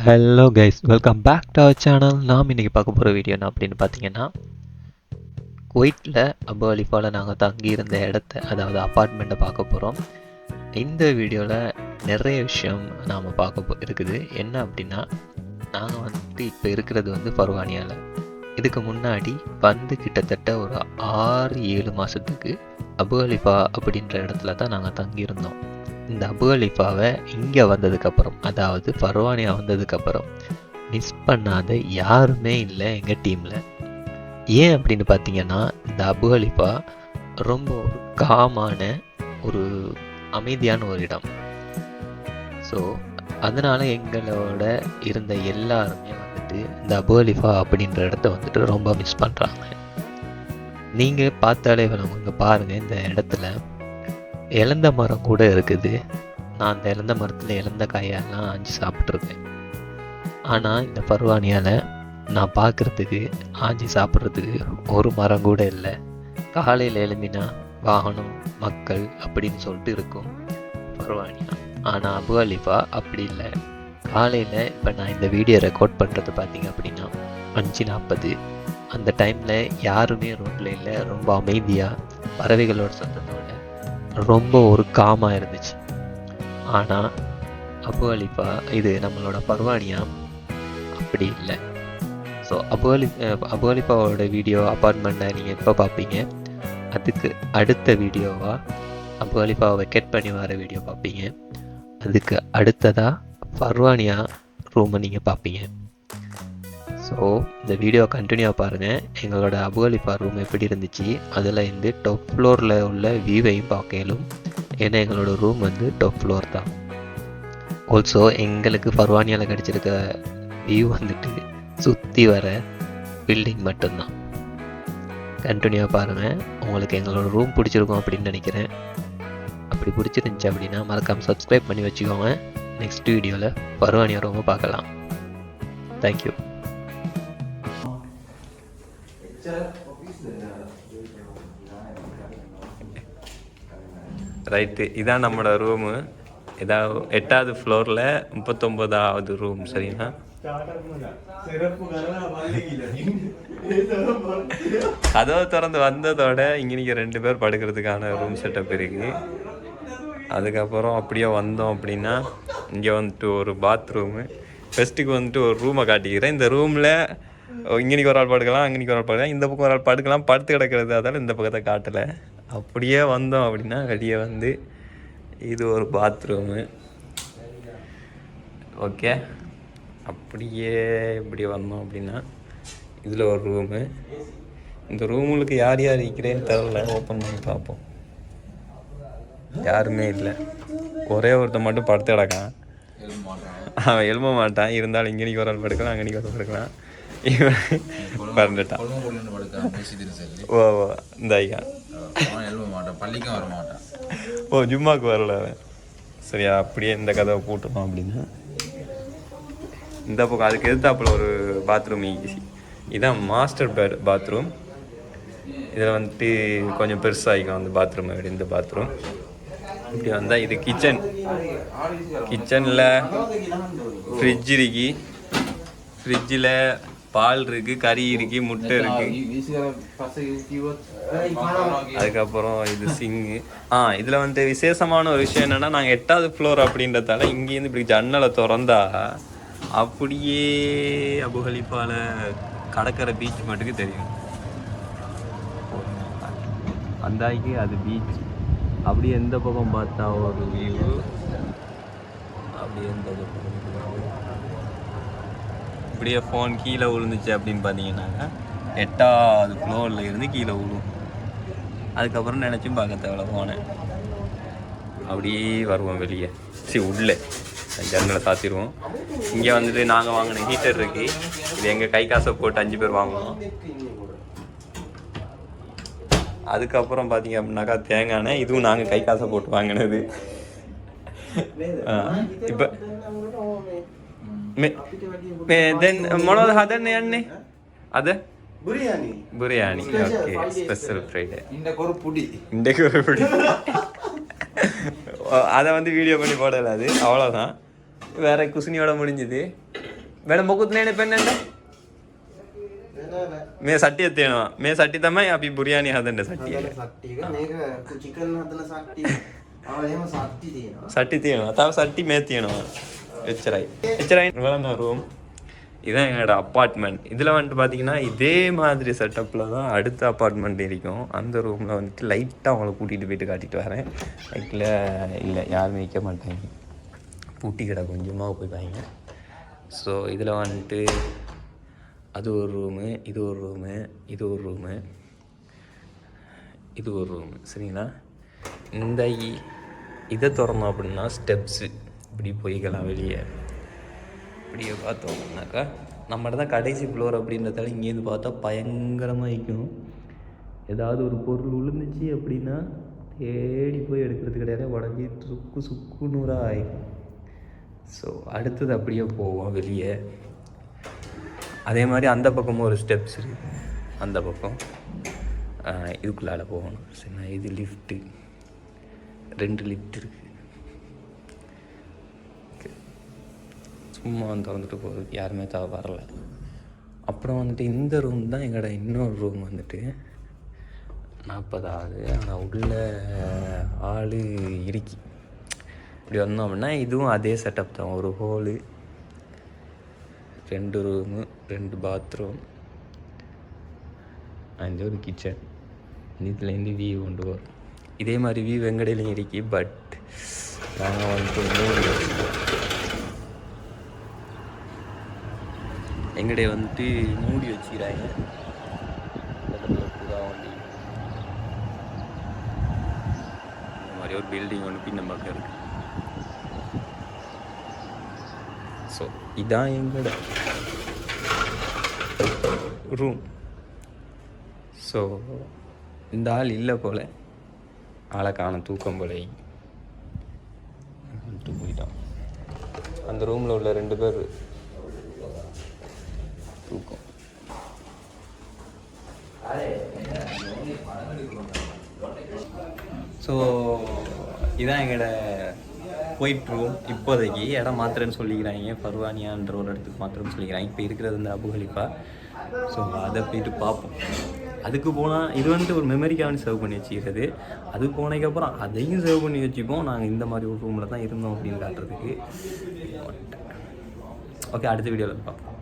Hello guys, welcome back to our channel. நாம் இன்றைக்கி பார்க்க போகிற வீடியோ என்ன அப்படின்னு பார்த்தீங்கன்னா, குவைத்தில் அபு அலிஃபாவில் நாங்கள் தங்கியிருந்த இடத்த, அதாவது அப்பார்ட்மெண்ட்டை பார்க்க போகிறோம். இந்த வீடியோவில் நிறைய விஷயம் நாம் இருக்குது. என்ன அப்படின்னா, நாங்கள் இப்போ இருக்கிறது ஃபர்வானியாவில். இதுக்கு முன்னாடி கிட்டத்தட்ட ஒரு 6-7 மாதத்துக்கு அபு அலிஃபா அப்படின்ற இடத்துல தான் நாங்கள் தங்கியிருந்தோம். இந்த அபு அலிஃபாவை இங்கே வந்ததுக்கப்புறம், அதாவது ஃபர்வானியா வந்ததுக்கப்புறம் மிஸ் பண்ணாத யாருமே இல்லை எங்கள் டீமில். ஏன் அப்படின்னு பார்த்தீங்கன்னா, இந்த அபு அலிஃபா ரொம்ப ஒரு காமான, ஒரு அமைதியான ஒரு இடம். ஸோ அதனால் எங்களோட இருந்த எல்லாருமே இந்த அபு அலிஃபா அப்படின்ற இடத்த ரொம்ப மிஸ் பண்ணுறாங்க. நீங்கள் பார்த்தாலே இங்கே பாருங்கள், இந்த இடத்துல இலந்த மரம் கூட இருக்குது. நான் அந்த இலந்த மரத்தில் இலந்த காயெல்லாம் ஆஞ்சி சாப்பிட்ருக்கேன். ஆனால் இந்த ஃபர்வானியாவில் நான் பார்க்குறதுக்கு ஆஞ்சி சாப்பிட்றதுக்கு ஒரு மரம் கூட இல்லை. காலையில் எழும்பினா வாகனம், மக்கள் அப்படின்னு சொல்லிட்டு இருக்கும் ஃபர்வானியா. ஆனால் அபு அலிஃபா அப்படி இல்லை. காலையில் இப்போ நான் இந்த வீடியோ ரெக்கார்ட் பண்ணுறது பார்த்தீங்க அப்படின்னா 5:40. அந்த டைமில் யாருமே ரோட்டில் இல்லை. ரொம்ப அமைதியாக பறவைகளோட சத்தத்தோட ரொம்ப ஒரு காமாக இருந்துச்சு. ஆனால் அபு அலிஃபா, இது நம்மளோட ஃபர்வானியா அப்படி இல்லை. ஸோ அபு அலிஃபாவோட வீடியோ அப்பார்ட்மெண்ட்டை நீங்கள் எப்போ பார்ப்பீங்க? அதுக்கு அடுத்த வீடியோவாக அபு அலிஃபாவை வெக்கேட் பண்ணி வர வீடியோ பார்ப்பீங்க. அதுக்கு அடுத்ததாக ஃபர்வானியா ரூமை நீங்கள் பார்ப்பீங்க. ஸோ இந்த வீடியோ கண்டினியூவாக பாருங்கள். எங்களோட அபு அலிஃபா ரூம் எப்படி இருந்துச்சு, அதில் டாப் ஃப்ளோரில் உள்ள வியூவையும் பார்க்கலும். ஏன்னா எங்களோட ரூம் டாப் ஃப்ளோர் தான். ஆல்சோ எங்களுக்கு ஃபர்வானியாவில் கிடச்சிருக்க வியூ சுற்றி வர பில்டிங் மட்டும்தான். கண்டினியூவாக பாருங்கள். உங்களுக்கு எங்களோட ரூம் பிடிச்சிருக்கும் அப்படின்னு நினைக்கிறேன். அப்படி பிடிச்சிருந்துச்சி அப்படின்னா மறக்காமல் சப்ஸ்கிரைப் பண்ணி வச்சுக்கோங்க. நெக்ஸ்ட் வீடியோவில் ஃபர்வானியா ரூமை பார்க்கலாம். தேங்க்யூ. ரைட்டு, இதான் நம்மளோட ரூமு. இதான் 8வது ஃப்ளோரில் 39வது ரூம். சரிங்களா? கதவை திறந்து வந்ததோட இங்கே 2 பேர் படுக்கிறதுக்கான ரூம் செட்டப் இருக்குது. அதுக்கப்புறம் அப்படியே வந்தோம் அப்படின்னா இங்கே ஒரு பாத்ரூமு. ஃபஸ்ட்டுக்கு ஒரு ரூமை காட்டிக்கிறேன். இந்த ரூமில் இங்கேனிக்கு ஒரு ஆள் படுக்கலாம், அங்கேனிக்கு ஒரு ஆள் படுக்கலாம், இந்த பக்கம் ஒரு ஆள் படுக்கலாம். படுத்து கிடக்கிறது, அதால் இந்த பக்கத்தை காட்டலை. அப்படியே வந்தோம் அப்படின்னா வெளியே இது ஒரு பாத்ரூமு. ஓகே, அப்படியே இப்படி வந்தோம் அப்படின்னா இதில் ஒரு ரூமு. இந்த ரூமுக்கு யார் யார் இருக்கிறேன்னு தெரில. ஓப்பன் பண்ணி பார்ப்போம். யாருமே இல்லை. ஒரே ஒருத்தன் மட்டும் படுத்து கிடக்கான். அவன் எழும்ப மாட்டான். இருந்தாலும் இங்கேனிக்கு ஒரு ஆள் படுக்கலாம், அங்கேனிக்கு ஒரு ஆள் படுக்கலாம். பறந்துட்டான். ஓ இந்த ஐயா ஓ ஜும்மாக்கு வரல அவன். சரியா? அப்படியே இந்த கதவை போட்டுருவோம் அப்படின்னா இந்த பக்கம் அதுக்கு எதிர்த்தாப்புல ஒரு பாத்ரூம் ஈஸி. இதுதான் மாஸ்டர் பாத்ரூம். இதில் கொஞ்சம் பெருசாகிக்கும் அந்த பாத்ரூமை விட இந்த பாத்ரூம். இப்படி வந்தால் இது கிச்சன். கிச்சனில் ஃப்ரிட்ஜ் இருக்கு. ஃப்ரிட்ஜில் பால் இருக்கு, கறி இருக்கு, முட்டை இருக்கு. அதுக்கப்புறம் இது சிங்கு. இதில் விசேஷமான ஒரு விஷயம் என்னன்னா, நாங்கள் 8வது ஃப்ளோர் அப்படின்றதால இங்கேருந்து இப்படி ஜன்னலை திறந்தா அப்படியே அபு அலிஃபால கடற்கரை பீச் மட்டுக்கு தெரியும். அந்தாய்க்கு அது பீச். அப்படியே எந்த பக்கம் பார்த்தா ஒரு வியூ. அப்படியே எந்த பக்கம் இப்படியே ஃபோன் கீழே விழுந்துச்சு அப்படின்னு பார்த்தீங்கன்னாக்கா 8வது ஃப்ளோரில் இருந்து கீழே விழும். அதுக்கப்புறம் நினச்சும் பார்க்க தேவையில்ல ஃபோனை. அப்படியே வருவோம் வெளியே. உள்ளே ஜன்னலை சாத்திடுவோம். இங்கே நாங்கள் வாங்கின ஹீட்டர் இருக்கு. இது எங்கள் கை காசை போட்டு 5 பேர் வாங்கணும். அதுக்கப்புறம் பார்த்தீங்க அப்படின்னாக்கா தேங்காய் எண்ணெய். இதுவும் நாங்கள் கை காசை போட்டு வாங்கினது. இப்போ then මොනවද හදන්නේ යන්නේ අද? බුරියානි. Okay, special Friday. இன்றைக்கு ஒரு புடி. அதை வீடியோ பண்ணி போடல. அது அவ்வளோதான். வேற குசினியோட முடிஞ்சுது. वेळ बघूत नाही पण मे साठी येते ना मे साठी तर माही आपली बिर्याणी हातंड साठी साठी తీయணும் அதான் சட்டி மேத்தியணும் எச்சராய் வளர்ந்த ரூம் இதான் எங்களோட அப்பார்ட்மெண்ட். இதில் வந்துட்டு பார்த்தீங்கன்னா இதே மாதிரி செட்டப்பில் தான் அடுத்த அப்பார்ட்மெண்ட் இருக்கும். அந்த ரூமில் வந்துட்டு லைட்டாக அவங்கள கூட்டிகிட்டு போயிட்டு காட்டிட்டு வரேன். லைட்டில் இல்லை யாருமே வைக்க மாட்டாங்க, பூட்டி கடை கொஞ்சமாக போய்ப்பாங்க. ஸோ இதில் வந்துட்டு அது ஒரு ரூமு, இது ஒரு ரூமு, இது ஒரு ரூமு, இது ஒரு ரூமு. சரிங்களா? இந்த இதை திறந்தோம் அப்படின்னா ஸ்டெப்ஸு இப்படி போய்க்கலாம் வெளியே. இப்படியே பார்த்தோம்னாக்கா நம்மகிட்ட தான் கடைசி ஃப்ளோர் அப்படின்றதால இங்கேருந்து பார்த்தா பயங்கரமாக இருக்கும். ஏதாவது ஒரு பொருள் விழுந்துச்சு அப்படின்னா தேடி போய் எடுக்கிறது கிடையாது, உடஞ்சி சுக்கு நூறாக ஆகிடும். ஸோ அடுத்தது அப்படியே போவோம் வெளியே. அதே மாதிரி அந்த பக்கமும் ஒரு ஸ்டெப்ஸ் இருக்குது, அந்த பக்கம் இதுக்குள்ளால போகணும். சரிண்ணா? இது லிஃப்ட்டு, 2 லிஃப்ட் இருக்குது. சும்மா திறந்துட்டு போகுது, யாருமே வரல. அப்புறம் வந்துட்டு இந்த ரூம் தான் எங்களோட இன்னொரு ரூம் வந்துட்டு 40ஆவது. ஆனால் உள்ள ஆள் இருக்கி. இப்படி வந்தோம் அப்படின்னா இதுவும் அதே செட்டப் தான். ஒரு ஹோலு, 2 ரூமு, 2 பாத்ரூம், அண்ட் ஒரு கிச்சன். இதுலேருந்து வியூ கொண்டு வரும். இதே மாதிரி வியூ வெங்கடையிலையும் இருக்கு. பட் நாங்கள் வந்துட்டு மூடி வச்சுருக்கோம். எங்கடைய வந்துட்டு மூடி வச்சுக்கிறாங்க. புதா வண்டி இந்த மாதிரி ஒரு பில்டிங் ஒன்று பின்ன பக்கம் இருக்கு. ஸோ இதான் எங்களோட ரூம். ஸோ இந்த ஆள் இல்லை போல், ஆளை காண தூக்கம் போல போயிட்டான். அந்த ரூமில் உள்ள 2 பேர் தூக்கம். ஸோ இதான் எங்களோட ஒயிட் ரூம். இப்போதைக்கு இடம் மாத்திரன்னு சொல்லிக்கிறாங்க, ஃபர்வானியான்ற ஒரு இடத்துக்கு மாத்திரன்னு சொல்லிக்கிறாங்க. இப்போ இருக்கிறது இந்த அபு ஹலீஃபா. ஸோ அதை போயிட்டு பார்ப்போம். அதுக்கு போனால் இது வந்துட்டு ஒரு மெமரிக்காக சேவ் பண்ணி வச்சுக்கிறது. அது போனதுக்கப்புறம் அதையும் சேவ் பண்ணி வச்சுப்போம். நாங்கள் இந்த மாதிரி ஒரு ரூமில் தான் இருந்தோம் அப்படின்னு காட்டுறதுக்கு. ஓகே, அடுத்த வீடியோவில் பார்ப்போம்.